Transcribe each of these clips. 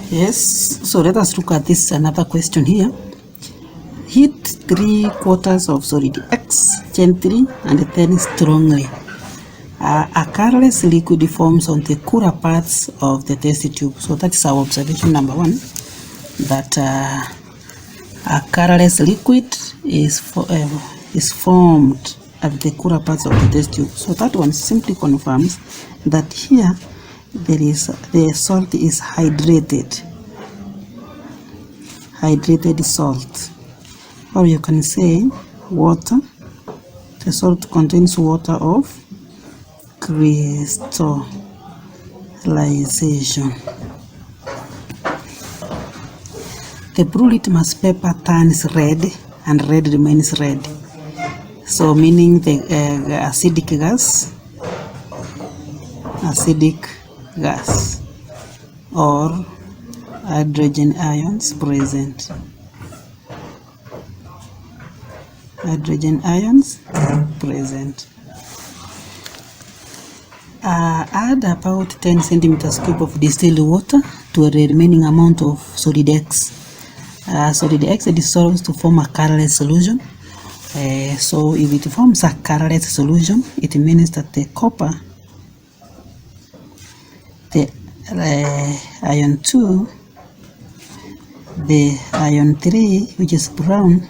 Yes, so let us look at this another question here. Heat 3/4 of solid X gently and then strongly. A colorless liquid forms on the cooler parts of the test tube. So that is our observation number 1, that a colorless liquid is formed at the cooler parts of the test tube. So that one simply confirms that here the salt is hydrated salt, or you can say water. The salt contains water of crystallization. The blue litmus paper turns red and red remains red, so meaning the acidic gas or hydrogen ions present. Add about 10 centimeters cube of distilled water to a remaining amount of solid X. Solid X dissolves to form a colorless solution. So if it forms a colorless solution, it means that the copper, the ion 2, the ion 3, which is brown,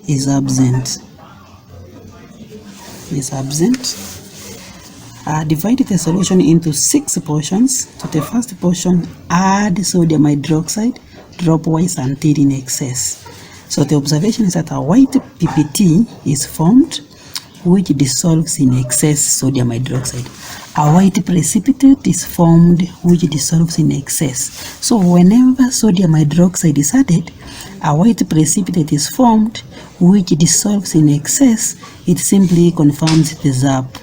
is absent. Divide the solution into 6 portions. To the first portion, add sodium hydroxide dropwise until in excess. So the observation is that a white PPT is formed which dissolves in excess sodium hydroxide. A white precipitate is formed which dissolves in excess. So whenever sodium hydroxide is added, a white precipitate is formed which dissolves in excess. It simply confirms the ZAP.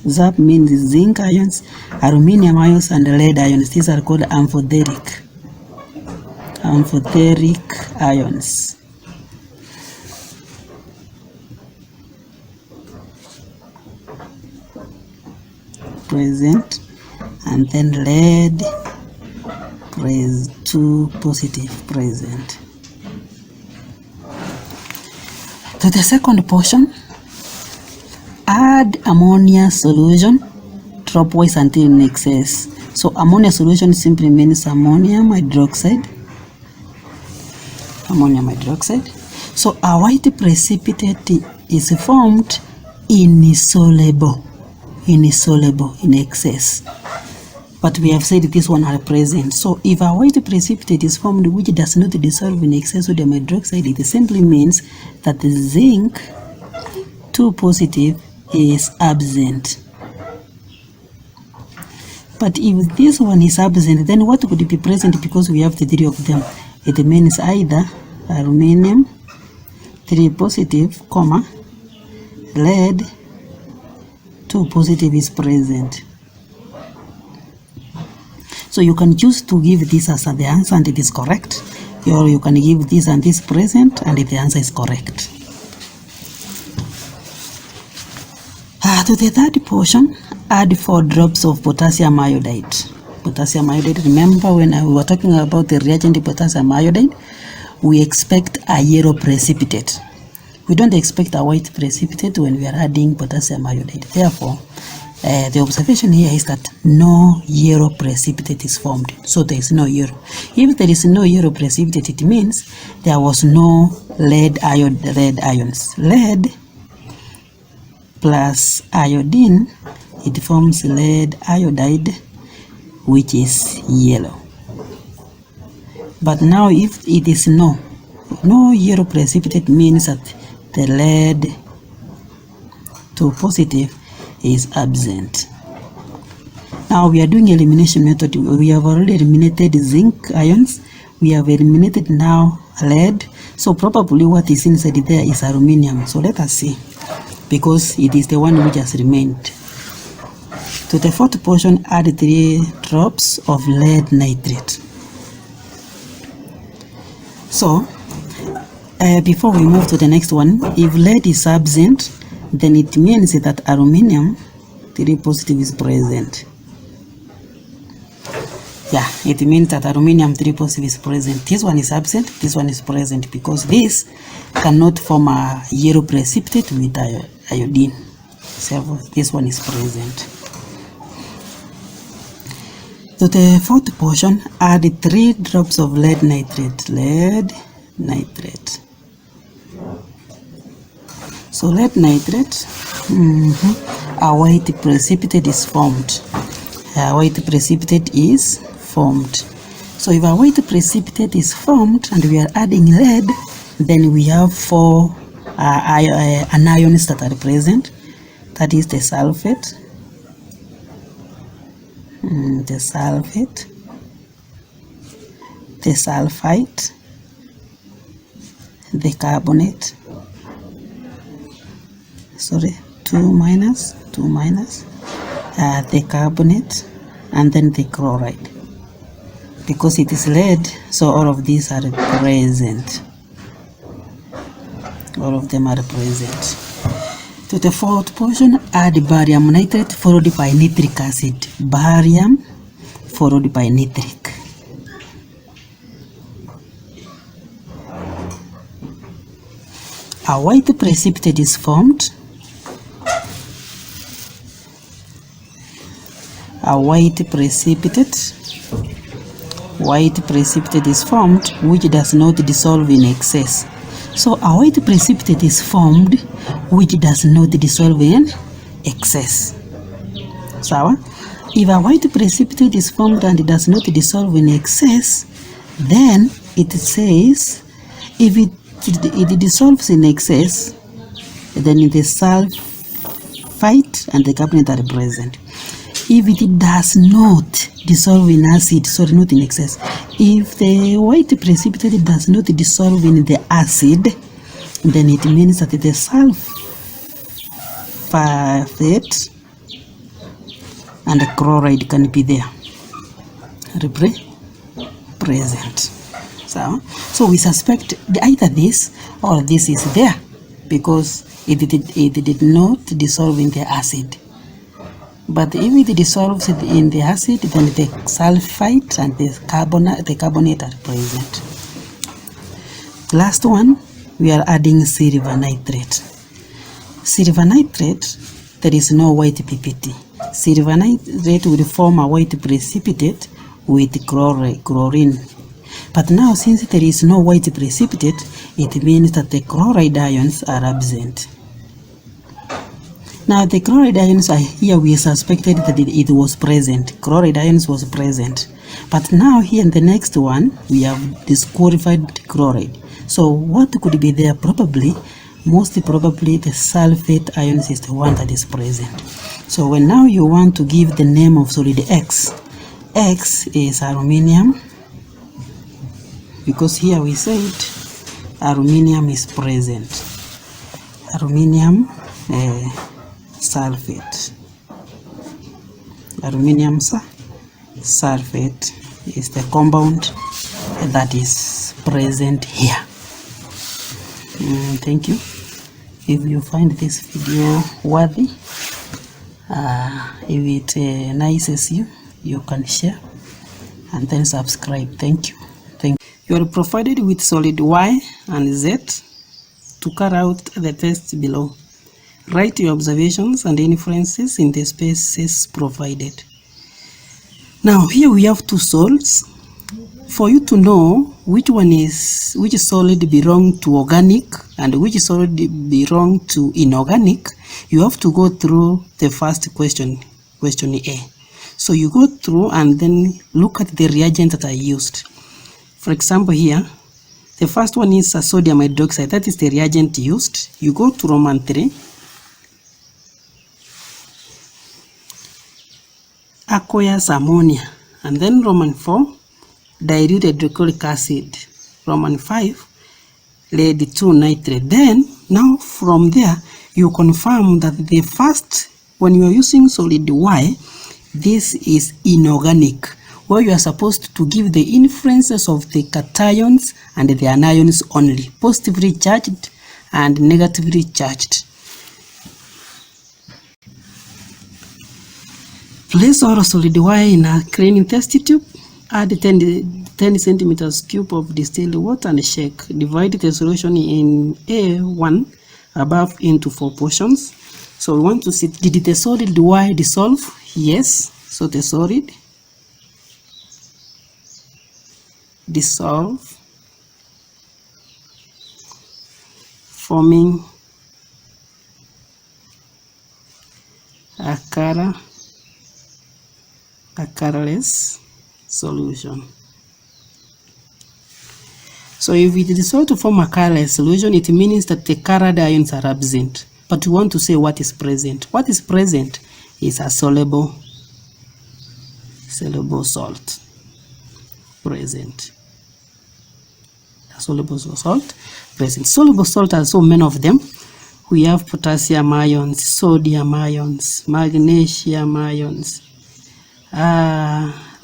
ZAP means zinc ions, aluminum ions, and lead ions. These are called amphoteric ions. Present, and then lead 2 positive present. To the second portion, add ammonia solution dropwise until in excess. So ammonia solution simply means ammonium hydroxide. So a white precipitate is formed insoluble in excess. But we have said this one are present. So if a white precipitate is formed which does not dissolve in excess sodium hydroxide, it simply means that the zinc 2 positive is absent. But if this one is absent, then what could be present? Because we have the 3 of them, it means either aluminum 3 positive, lead 2 positive is present. So you can choose to give this as the answer and it is correct, or you can give this and this present and the answer is correct. To the third portion, add 4 drops of potassium iodide. Remember when we were talking about the reagent potassium iodide, we expect a yellow precipitate. We don't expect a white precipitate when we are adding potassium iodide. Therefore, the observation here is that no yellow precipitate is formed. So there is no yellow. If there is no yellow precipitate, it means there was no lead ions. Lead plus iodine, it forms lead iodide, which is yellow. But now if it is no yellow precipitate, means that the lead 2 positive is absent. Now we are doing elimination method. We have already eliminated zinc ions. We have eliminated now lead. So probably what is inside there is aluminum. So let us see, because it is the one which has remained. To the fourth portion, add 3 drops of lead nitrate. So before we move to the next one, if lead is absent, then it means that aluminum 3 positive is present. Yeah, it means that aluminium 3 positive is present. This one is absent, this one is present, because this cannot form a yellow precipitate with iodine. So this one is present. To the fourth portion, add 3 drops of lead nitrate. Lead nitrate. So lead nitrate, a white precipitate is formed. A white precipitate is formed. So if a white precipitate is formed and we are adding lead, then we have 4 anions that are present. That is the sulfate, the sulfate, the sulfite, the carbonate, sorry, 2 minus, the carbonate, and then the chloride. Because it is lead, so all of these are present. All of them are present. To the fourth portion, add barium nitrate followed by nitric acid. Barium followed by nitric. A white precipitate is formed. A white precipitate is formed which does not dissolve in excess. So a white precipitate is formed which does not dissolve in excess. So if a white precipitate is formed and does not dissolve in excess, then it says if it dissolves in excess, then the sulfite and the carbonate are present. If it does not dissolve in acid, sorry, not in excess, if the white precipitate does not dissolve in the acid, then it means that the sulfate and the chloride can be there, present. So we suspect either this or this is there because it did not dissolve in the acid. But if it dissolves in the acid, then the sulfite and the carbonate are present. Last one, we are adding silver nitrate. Silver nitrate, there is no white PPT. Silver nitrate will form a white precipitate with chlorine. But now, since there is no white precipitate, it means that the chloride ions are absent. Now the chloride ions are here, we suspected that it was present. Chloride ions was present. But now here in the next one, we have disqualified chloride. So what could be there? Probably, most probably the sulfate ions is the one that is present. So when now you want to give the name of solid X, X is aluminium, because here we said aluminium is present. Aluminium sulfate. Aluminium sulfate is the compound that is present here. Thank you. If you find this video worthy, if it nices you, you can share and then subscribe. Thank you. You are provided with solid Y and Z to carry out the test below. Write your observations and inferences in the spaces provided. Now here we have 2 solids. For you to know which solid belong to organic and which solid belong to inorganic, you have to go through the first question A. So you go through and then look at the reagents that are used. For example, here, the first one is a sodium hydroxide. That is the reagent used. You go to Roman 3. Aqueous ammonia. And then Roman 4, dilute hydrochloric acid. Roman 5, lead 2 nitrate. Then, now from there, you confirm that the first, when you are using solid Y, this is inorganic, where you are supposed to give the inferences of the cations and the anions only, positively charged and negatively charged. Place our solid Y in a clean test tube Add 10 centimeters cube of distilled water and shake. Divide the solution in A1 above into 4 portions. So we want to see, did the solid Y dissolve? Yes. So the solid dissolve, forming a colorless solution. So if it dissolves to form a colorless solution, it means that the colored ions are absent. But we want to say what is present. What is present is a soluble salt present. A soluble salt present. Soluble salt are so many of them. We have potassium ions, sodium ions, magnesium ions,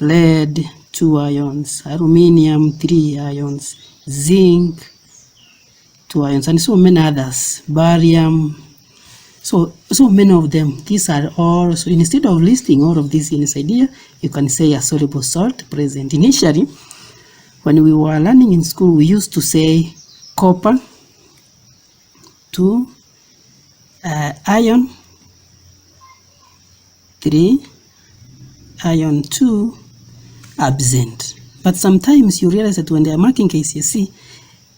lead 2 ions, aluminium 3 ions, zinc 2 ions, and so many others, barium. So many of them. These are all. So instead of listing all of these in this idea, you can say a soluble salt present. Initially, when we were learning in school, we used to say copper 2, iron 3, iron 2, absent. But sometimes you realize that when they are marking KCSE,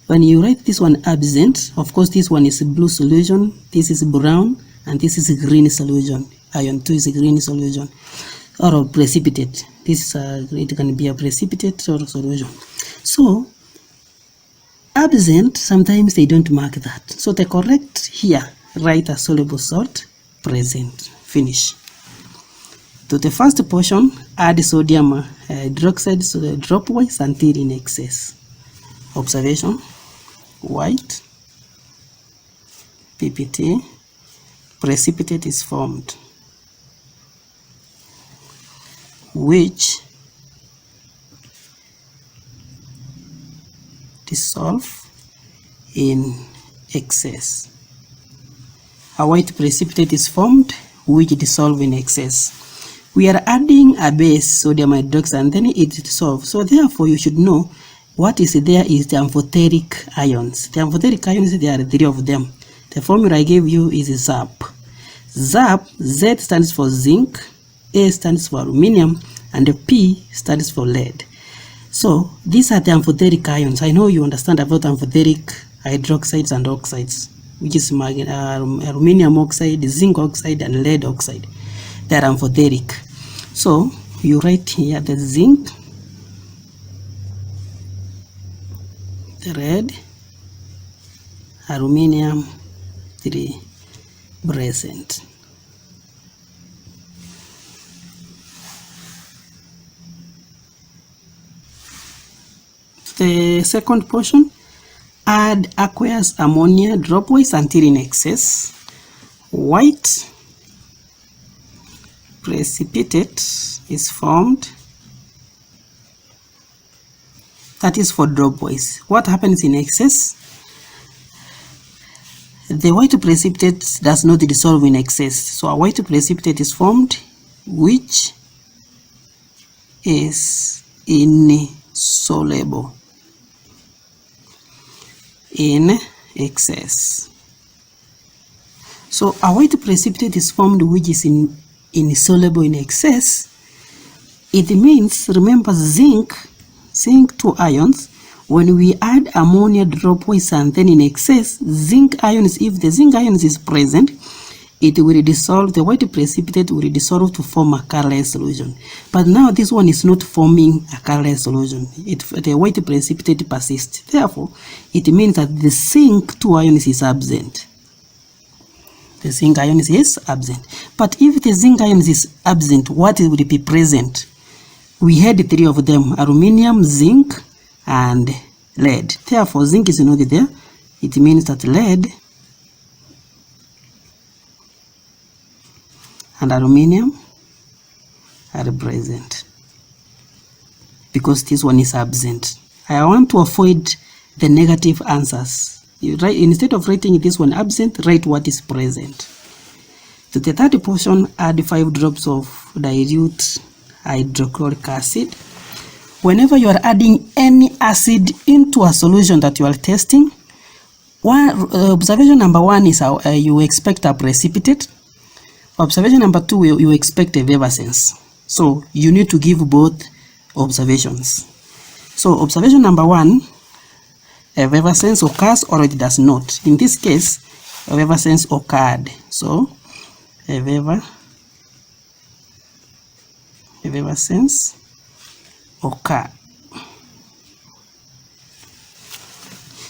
when you write this one absent, of course this one is a blue solution, this is brown, and this is a green solution. Iron 2 is a green solution, or a precipitate. This it can be a precipitate or a solution. So absent, sometimes they don't mark that. So the correct here, write a soluble salt present. Finish. To the first portion, add sodium hydroxide dropwise until in excess. Observation: white PPT precipitate is formed, which dissolve in excess. A white precipitate is formed, which dissolve in excess. We are adding a base, sodium hydroxide, and then it dissolves. So therefore, you should know what is there is the amphoteric ions. The amphoteric ions, there are 3 of them. The formula I gave you is ZAP. ZAP, Z stands for zinc, A stands for aluminium, and the P stands for lead. So these are the amphoteric ions. I know you understand about amphoteric hydroxides and oxides, which is aluminium oxide, zinc oxide, and lead oxide. They are amphoteric. So you write here the zinc, the lead, aluminium 3 present. The second portion, add aqueous ammonia dropwise until in excess. White precipitate is formed. That is for dropwise. What happens in excess? The white precipitate does not dissolve in excess. So a white precipitate is formed, which is insoluble in excess. So a white precipitate is formed which is insoluble in excess. It means, remember zinc 2 ions, when we add ammonia dropwise and then in excess, zinc ions, if the zinc ions is present, it will dissolve, the white precipitate will dissolve to form a colorless solution. But now this one is not forming a colorless solution. The white precipitate persists. Therefore, it means that the zinc 2 ions is absent. The zinc ions is absent. But if the zinc ions is absent, what will be present? We had 3 of them: aluminium, zinc, and lead. Therefore, zinc is not there. It means that lead and aluminium are present because this one is absent. I want to avoid the negative answers. You write, instead of writing this one absent, write what is present. To the third portion, add 5 drops of dilute hydrochloric acid. whenever you are adding any acid into a solution that you are testing, observation number 1 is you expect a precipitate. Observation number 2, you expect effervescence. So you need to give both observations. So observation number 1, effervescence occurs or it does not. In this case, effervescence occurred. So effervescence occur.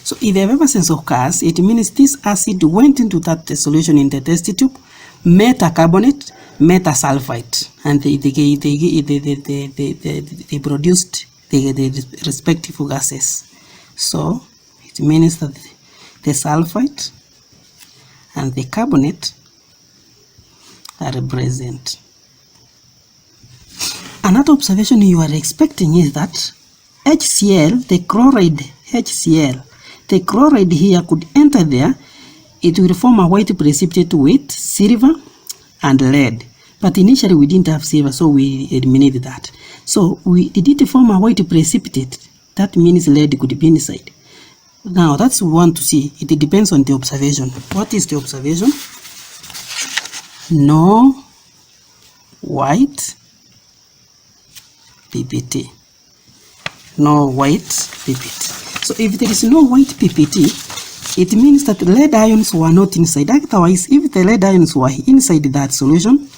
So if effervescence occurs, it means this acid went into that solution in the test tube, met a carbonate, met a sulfite, and they produced the respective gases. So it means that the sulfite and the carbonate are present. Another observation you are expecting is that HCl, the chloride HCl, the chloride here could enter there. It will form a white precipitate with silver and lead. But initially we didn't have silver, so we eliminated that. So did it form a white precipitate? That means lead could be inside. Now that's what we want to see. It depends on the observation. What is the observation? No white PPT. No white PPT. So if there is no white PPT, it means that lead ions were not inside. Otherwise, if the lead ions were inside that solution,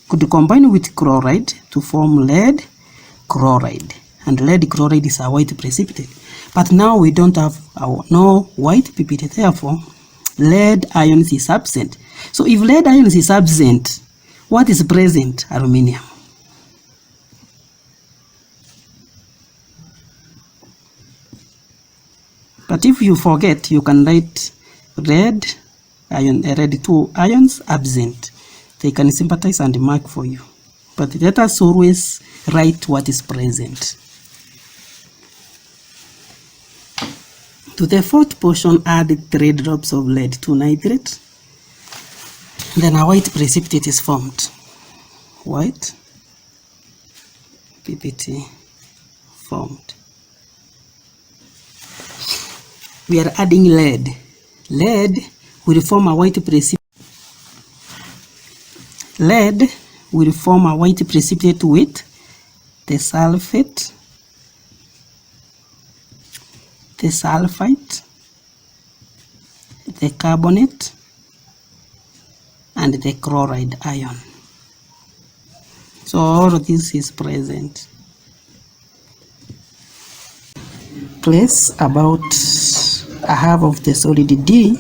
could combine with chloride to form lead chloride. And lead chloride is a white precipitate. But now we don't have no white PPT. Therefore, lead ions is absent. So if lead ions is absent, what is present? Aluminium. But if you forget, you can write red 2 ions absent. They can sympathize and mark for you. But let us always write what is present. To the fourth portion, add 3 drops of lead 2 nitrate. Then a white precipitate is formed. White PPT formed. We are adding lead. Lead will form a white precipitate. Lead will form a white precipitate with the sulfate, the sulfite, the carbonate, and the chloride ion. So all of this is present. Place about a half of the solid D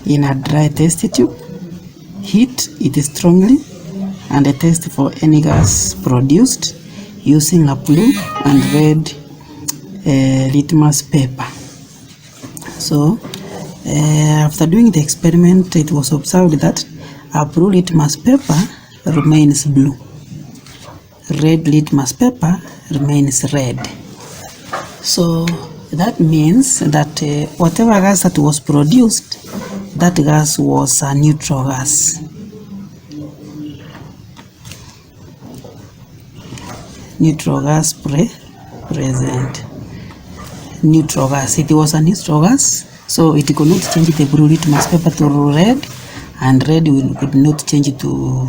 in a dry test tube. Heat it strongly and test for any gas produced using a blue and red litmus paper. So after doing the experiment, it was observed that a blue litmus paper remains blue, red litmus paper remains red. So that means that whatever gas that was produced, that gas was a neutral gas. Neutral gas present. Neutral gas. It was a neutral gas, so it could not change the blue litmus paper to red, and red could not change it to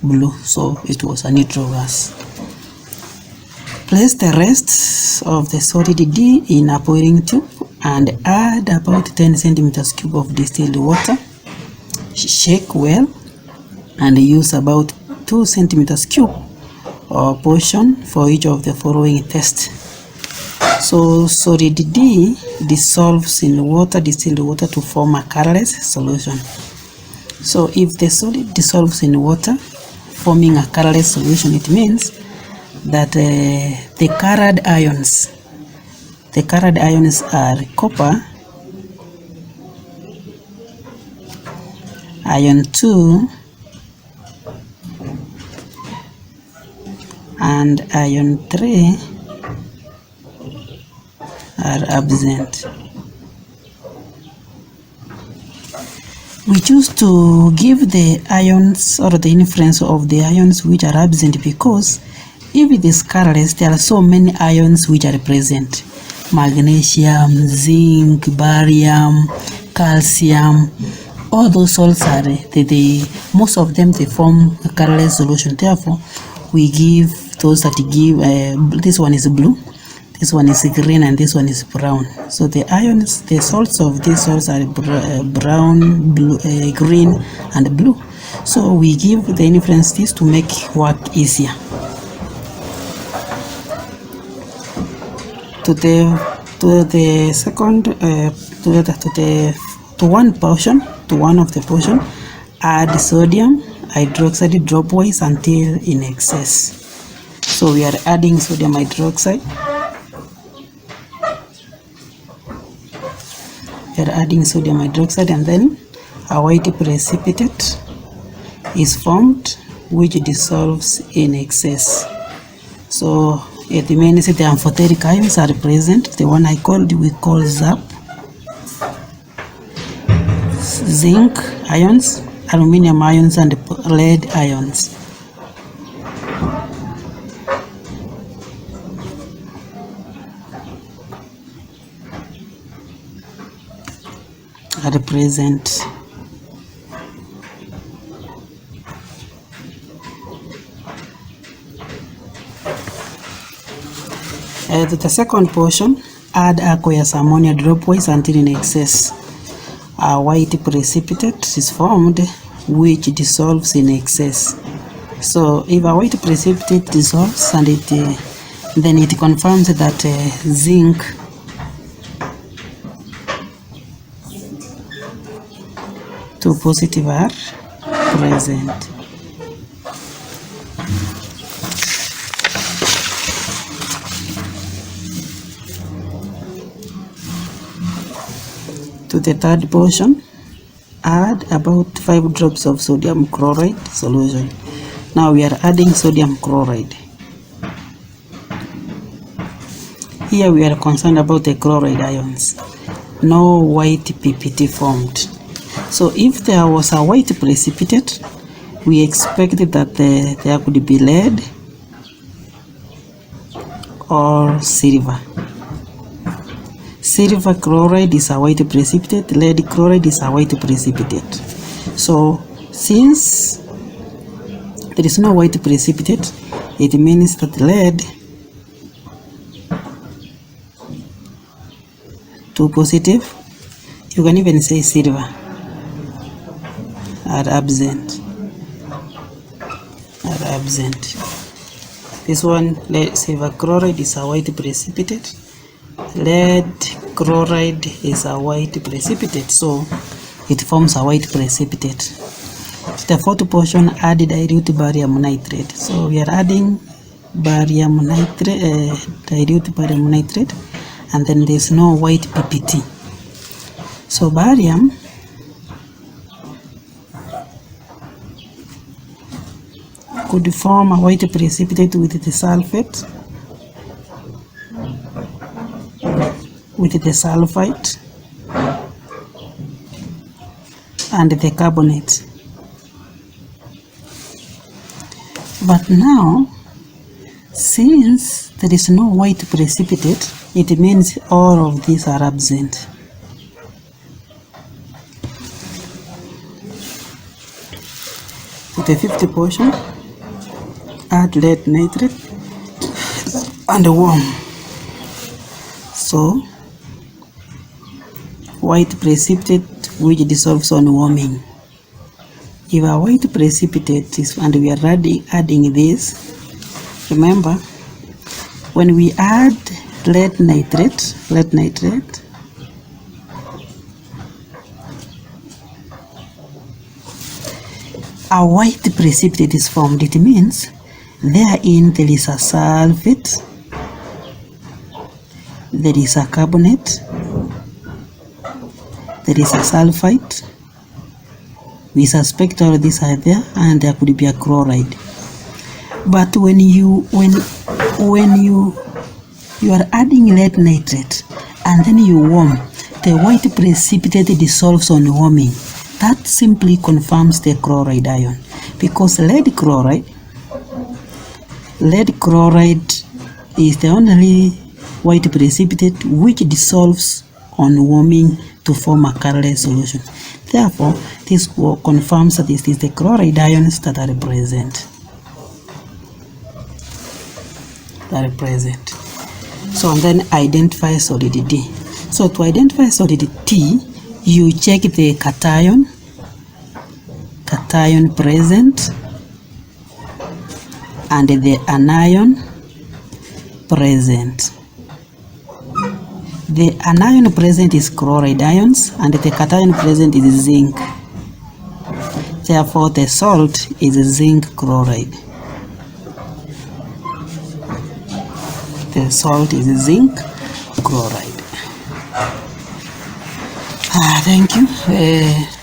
blue, so it was a neutral gas. Place the rest of the solid D in a boiling tube and add about 10 centimeters cube of distilled water. Shake well and use about 2 centimeters cube or portion for each of the following tests. So solid D dissolves in water, distilled water, to form a colorless solution. So if the solid dissolves in water, forming a colorless solution, it means that the colored ions are copper, ion 2, and ion 3 are absent. We choose to give the ions or the inference of the ions which are absent because if it is colorless, there are so many ions which are present: magnesium, zinc, barium, calcium. All those salts are most of them they form a colorless solution. Therefore, we give those that give this one is blue, this one is green, and this one is brown. So the ions, the salts of these salts are brown, blue, green, and blue. So we give the inference this to make work easier. To one of the portion, add sodium hydroxide dropwise until in excess. So we are adding sodium hydroxide. And then a white precipitate is formed which dissolves in excess. So it means the amphoteric ions are present. The one we call ZAP, zinc ions, aluminum ions, and lead ions. Are present. To the second portion, add aqueous ammonia dropwise until in excess. A white precipitate is formed which dissolves in excess. So if a white precipitate dissolves and then it confirms that zinc two positive are present. To the third portion, add about 5 drops of sodium chloride solution. Now we are adding sodium chloride. Here we are concerned about the chloride ions. No white PPT formed. So if there was a white precipitate, we expected that there could be lead or silver. Silver chloride is a white precipitate, lead chloride is a white precipitate. So since there is no white precipitate, it means that lead two positive, you can even say silver, are absent. This one, silver chloride is a white precipitate, lead chloride is a white precipitate, so it forms a white precipitate. The fourth portion, add dilute barium nitrate. So we are adding barium nitrate, dilute barium nitrate, and then there's no white PPT. So barium could form a white precipitate with the sulfate, with the sulfite, and the carbonate. But now, since there is no white precipitate, it means all of these are absent. With the fifth portion, add lead nitrate and warm. So white precipitate which dissolves on warming. If a white precipitate is, and we are adding this, remember when we add lead nitrate, a white precipitate is formed. It means therein there is a sulfate, there is a carbonate, there is a sulfite. We suspect all these are there, and there could be a chloride. But when you are adding lead nitrate and then you warm, the white precipitate dissolves on warming. That simply confirms the chloride ion, because lead chloride Lead chloride is the only white precipitate which dissolves on warming to form a colorless solution. Therefore, this confirms that it is the chloride ions that are present. So, and then identify solid D. So to identify solid T, you check the cation present and the anion present. The anion present is chloride ions and the cation present is zinc. Therefore, the salt is zinc chloride. The salt is zinc chloride. Thank you.